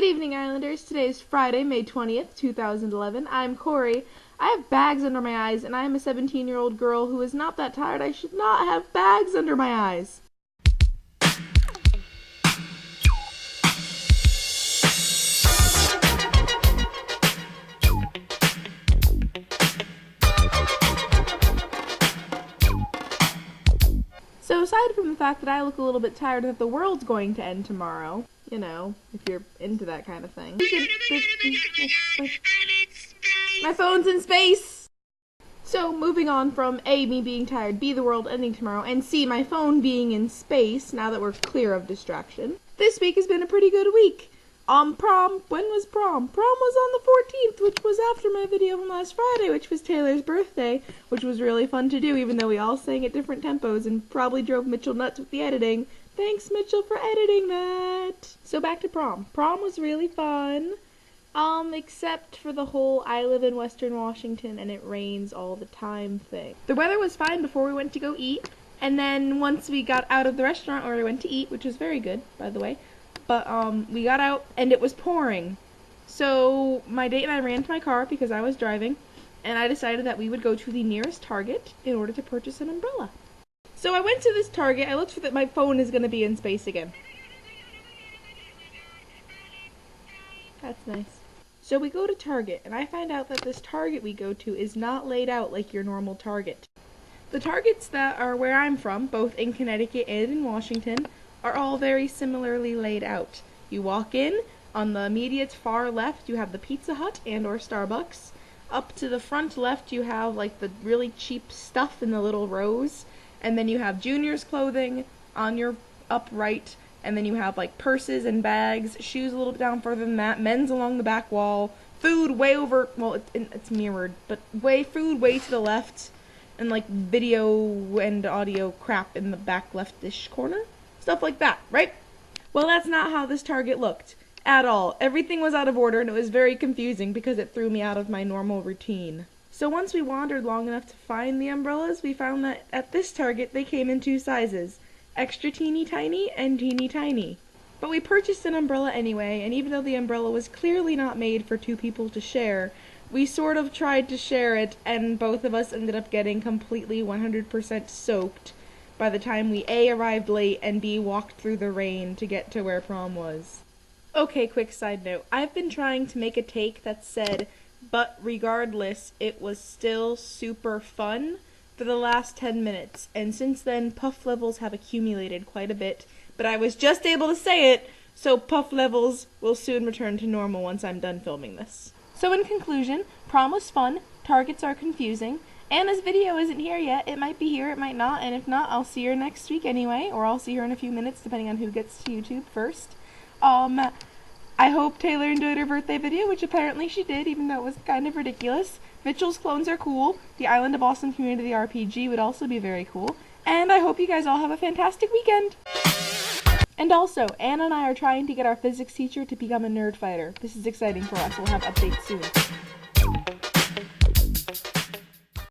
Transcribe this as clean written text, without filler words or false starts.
Good evening, Islanders. Today is Friday, May 20th, 2011. I'm Kori. I have bags under my eyes, and I am a 17-year-old girl who is not that tired. I should not have bags under my eyes. So aside from the fact that I look a little bit tired and that the world's going to end tomorrow, you know, if you're into that kind of thing. My phone's in space! So, moving on from A, me being tired, B, the world ending tomorrow, and C, my phone being in space, now that we're clear of distraction. This week has been a pretty good week. Prom, when was prom? Prom was on the 14th, which was after my video from last Friday, which was Taylor's birthday, which was really fun to do, even though we all sang at different tempos and probably drove Mitchell nuts with the editing. Thanks, Mitchell, for editing that! So back to prom. Prom was really fun, except for the whole I live in Western Washington and it rains all the time thing. The weather was fine before we went to go eat, and then once we got out of the restaurant where we went to eat, which was very good, by the way, but we got out and it was pouring. So my date and I ran to my car because I was driving, and I decided that we would go to the nearest Target in order to purchase an umbrella. So I went to this Target. I looked for that my phone is going to be in space again. That's nice. So we go to Target, and I find out that this Target we go to is not laid out like your normal Target. The Targets that are where I'm from, both in Connecticut and in Washington, are all very similarly laid out. You walk in, on the immediate far left you have the Pizza Hut and or Starbucks. Up to the front left you have like the really cheap stuff in the little rows. And then you have juniors clothing on your upright, and then you have like purses and bags, shoes a little bit down further than that, men's along the back wall, food way over, well it's mirrored, but food way to the left, and like video and audio crap in the back leftish corner. Stuff like that, right? Well, that's not how this Target looked at all. Everything was out of order, and it was very confusing because it threw me out of my normal routine. So once we wandered long enough to find the umbrellas, we found that at this Target they came in two sizes, extra teeny tiny and teeny tiny. But we purchased an umbrella anyway, and even though the umbrella was clearly not made for two people to share, we sort of tried to share it, and both of us ended up getting completely 100% soaked by the time we A, arrived late, and B, walked through the rain to get to where prom was. Okay, quick side note. I've been trying to make a take that said, but regardless, it was still super fun for the last 10 minutes, and since then, puff levels have accumulated quite a bit, but I was just able to say it, so puff levels will soon return to normal once I'm done filming this. So in conclusion, prom was fun, Targets are confusing, Anna's video isn't here yet. It might be here, it might not, and if not, I'll see her next week anyway, or I'll see her in a few minutes, depending on who gets to YouTube first. I hope Taylor enjoyed her birthday video, which apparently she did, even though it was kind of ridiculous. Mitchell's clones are cool. The Islandofawesome community RPG would also be very cool. And I hope you guys all have a fantastic weekend! And also, Anna and I are trying to get our physics teacher to become a nerd fighter. This is exciting for us. We'll have updates soon.